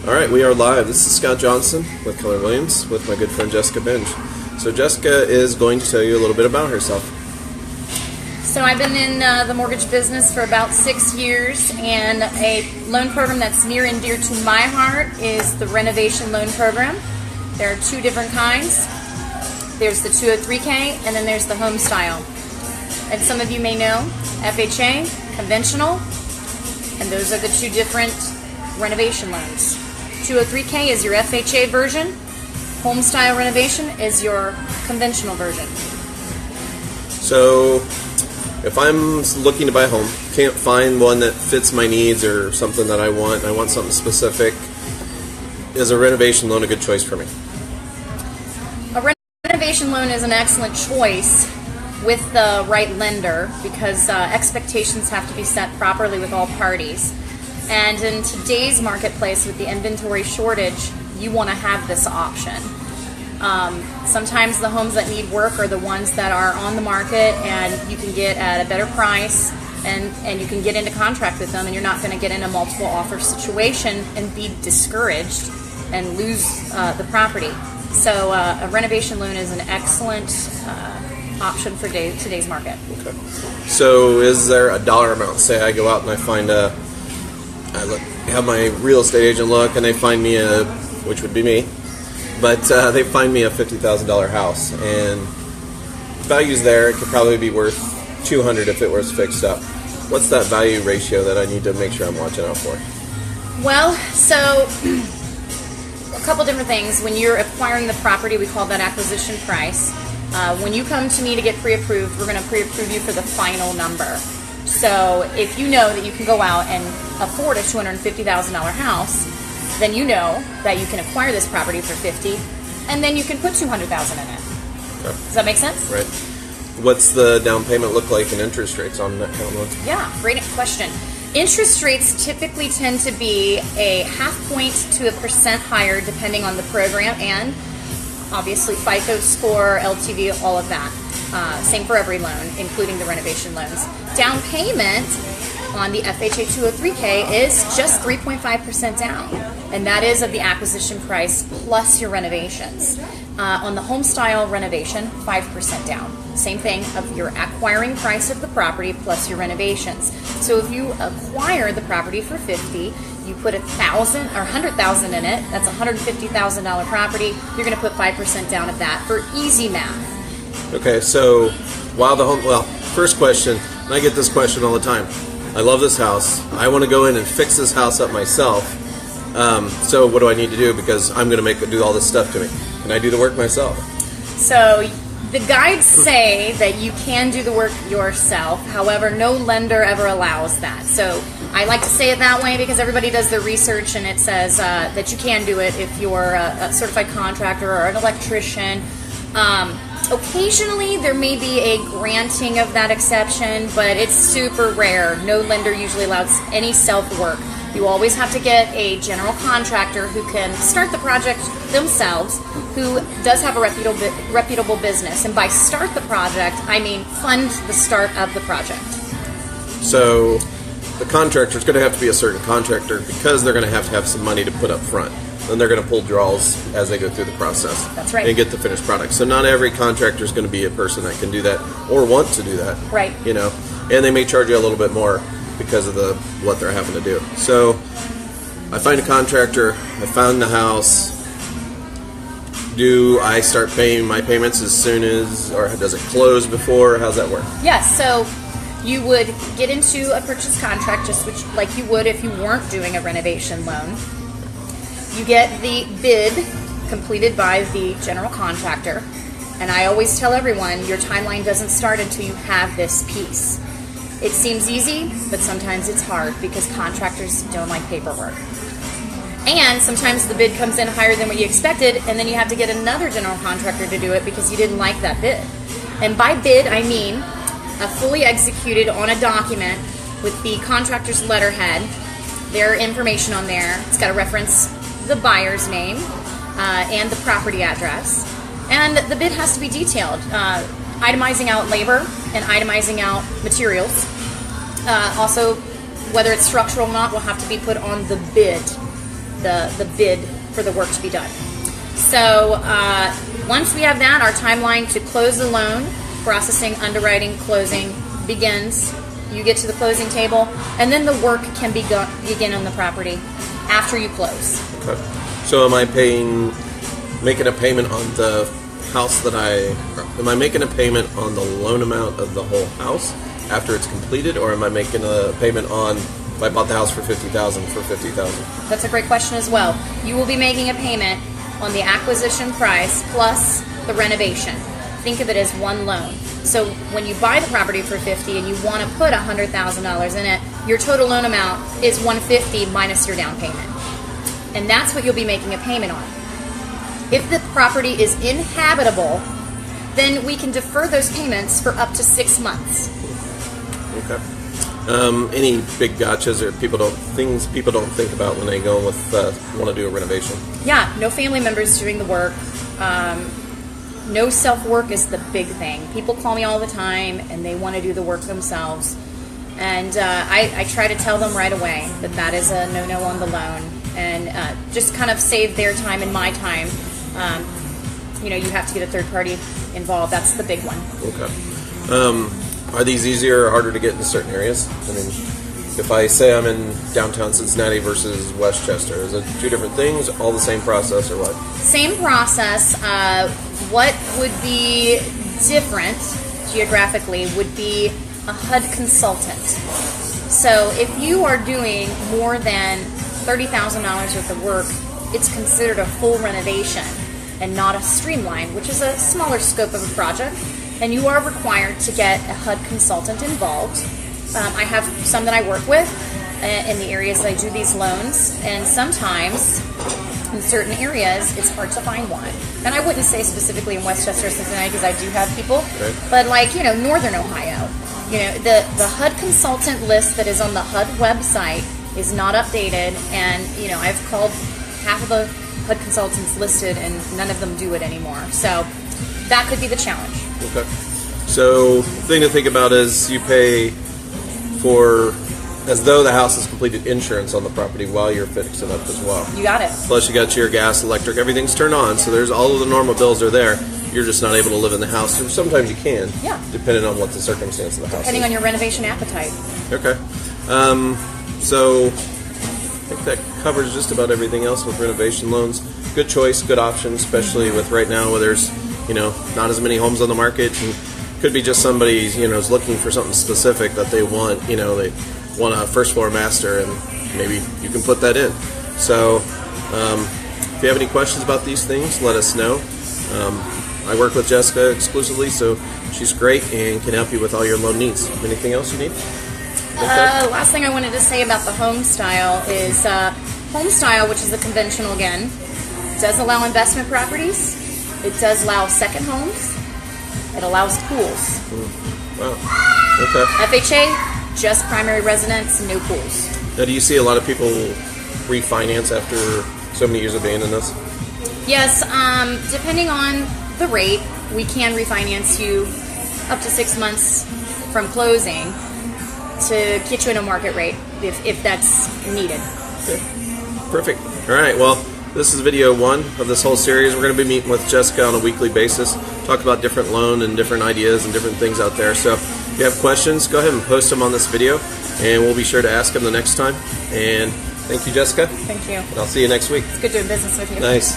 All right, we are live. This is Scott Johnson with Keller Williams with my good friend Jessica Binge. So Jessica is going to tell you a little bit about herself. So I've been in the mortgage business for about 6 years, and a loan program that's near and dear to my heart is the renovation loan program. There are two different kinds. There's the 203K and then there's the home style. And some of you may know FHA, conventional, and those are the two different renovation loans. 203K is your FHA version. Home style renovation is your conventional version. So if I'm looking to buy a home, can't find one that fits my needs or something that I want something specific, is a renovation loan a good choice for me? A renovation loan is an excellent choice with the right lender because expectations have to be set properly with all parties. And in today's marketplace with the inventory shortage, you want to have this option. Sometimes the homes that need work are the ones that are on the market and you can get at a better price and you can get into contract with them, and you're not going to get in a multiple offer situation and be discouraged and lose the property. So a renovation loan is an excellent option for today's market. Okay. So is there a dollar amount? Say I go out and I find have my real estate agent look, and they find me which would be me, but they find me a $50,000 house, and value's there. It could probably be worth $200 if it was fixed up. What's that value ratio that I need to make sure I'm watching out for? Well, so a couple different things. When you're acquiring the property, we call that acquisition price. When you come to me to get pre-approved, we're going to pre-approve you for the final number. So if you know that you can go out and afford a $250,000 house, then you know that you can acquire this property for $50,000, and then you can put $200,000 in it. Okay. Does that make sense? Right. What's the down payment look like and interest rates on that kind of loan? Yeah, great question. Interest rates typically tend to be a 0.5 point to 1% higher depending on the program and obviously FICO score, LTV, all of that. Same for every loan, including the renovation loans. Down payment on the FHA 203K is just 3.5% down, and that is of the acquisition price plus your renovations. On the home style renovation, 5% down. Same thing of your acquiring price of the property plus your renovations. So if you acquire the property for $50,000, you put $1,000 or $100,000 in it, that's a $150,000 property, you're going to put 5% down of that for easy math. Okay, so while the home, first question, and I get this question all the time. I love this house. I want to go in and fix this house up myself. So what do I need to do? Because I'm going to do all this stuff to me. Can I do the work myself? So the guides say that you can do the work yourself. However, no lender ever allows that. So I like to say it that way because everybody does their research and it says that you can do it if you're a certified contractor or an electrician. Occasionally there may be a granting of that exception, but it's super rare. No lender usually allows any self-work. You always have to get a general contractor who can start the project themselves, who does have a reputable business. And by start the project, I mean fund the start of the project. So the contractor is going to have to be a certain contractor because they're going to have some money to put up front. Then they're going to pull draws as they go through the process. That's right. And get the finished product. So not every contractor is going to be a person that can do that or want to do that. Right. You know, and they may charge you a little bit more because of what they're having to do. So I find a contractor, I found the house. Do I start paying my payments as soon as, or does it close before? How's that work? Yes, so you would get into a purchase contract just like you would if you weren't doing a renovation loan. You get the bid completed by the general contractor, and I always tell everyone your timeline doesn't start until you have this piece. It seems easy, but sometimes it's hard because contractors don't like paperwork. And sometimes the bid comes in higher than what you expected, and then you have to get another general contractor to do it because you didn't like that bid. And by bid, I mean a fully executed on a document with the contractor's letterhead, their information on there. It's got to reference the buyer's name and the property address. And the bid has to be detailed, itemizing out labor and itemizing out materials. Also, whether it's structural or not will have to be put on the bid. the bid for the work to be done. So once we have that, our timeline to close the loan, processing, underwriting, closing begins. You get to the closing table, and then the work can begin on the property after you close. Okay. So am I making a payment on the house am I making a payment on the loan amount of the whole house after it's completed, or am I making a payment on, if I bought the house for $50,000 for $50,000? That's a great question as well. You will be making a payment on the acquisition price plus the renovation. Think of it as one loan. So when you buy the property for $50,000 and you want to put $100,000 in it, your total loan amount is $150,000 minus your down payment. And that's what you'll be making a payment on. If the property is inhabitable, then we can defer those payments for up to 6 months. Okay. Any big gotchas or things people don't think about when they go with want to do a renovation? Yeah, no family members doing the work. No self-work is the big thing. People call me all the time and they want to do the work themselves. And I try to tell them right away that that is a no-no on the loan, and just kind of save their time and my time. You have to get a third party involved. That's the big one. Okay. Are these easier or harder to get in certain areas? I mean, if I say I'm in downtown Cincinnati versus Westchester, is it two different things, all the same process, or what? Same process. What would be different geographically would be a HUD consultant. So if you are doing more than $30,000 worth of work, it's considered a full renovation and not a streamline, which is a smaller scope of a project. And you are required to get a HUD consultant involved. I have some that I work with in the areas that I do these loans, and sometimes in certain areas it's hard to find one. And I wouldn't say specifically in Westchester, Cincinnati, because I do have people, right. But like, Northern Ohio, the HUD consultant list that is on the HUD website is not updated, and I've called half of the HUD consultants listed and none of them do it anymore. So that could be the challenge. Okay. So the thing to think about is you pay for, as though the house has completed, insurance on the property while you're fixing it up as well. You got it. Plus you got your gas, electric, everything's turned on, so there's all of the normal bills are there. You're just not able to live in the house. Or sometimes you can, yeah, depending on what the circumstance of the house depending is. on your renovation appetite. Okay. So I think that covers just about everything else with renovation loans. Good choice, good option, especially with right now where there's not as many homes on the market, and could be just somebody is looking for something specific that they want. They want a first floor master, and maybe you can put that in. So if you have any questions about these things, let us know. I work with Jessica exclusively, so she's great and can help you with all your loan needs. Anything else you need? Last thing I wanted to say about the home style is home style, which is the conventional again, does allow investment properties. It does allow second homes. It allows pools. Wow. Okay. FHA, just primary residence, no pools. Now, do you see a lot of people refinance after so many years of being in this? Yes. Depending on the rate, we can refinance you up to 6 months from closing to get you in a market rate if that's needed. Okay. Perfect. All right. Well, this is video 1 of this whole series. We're going to be meeting with Jessica on a weekly basis, talk about different loan and different ideas and different things out there. So if you have questions, go ahead and post them on this video, and we'll be sure to ask them the next time. And thank you, Jessica. Thank you. And I'll see you next week. It's good doing business with you. Nice.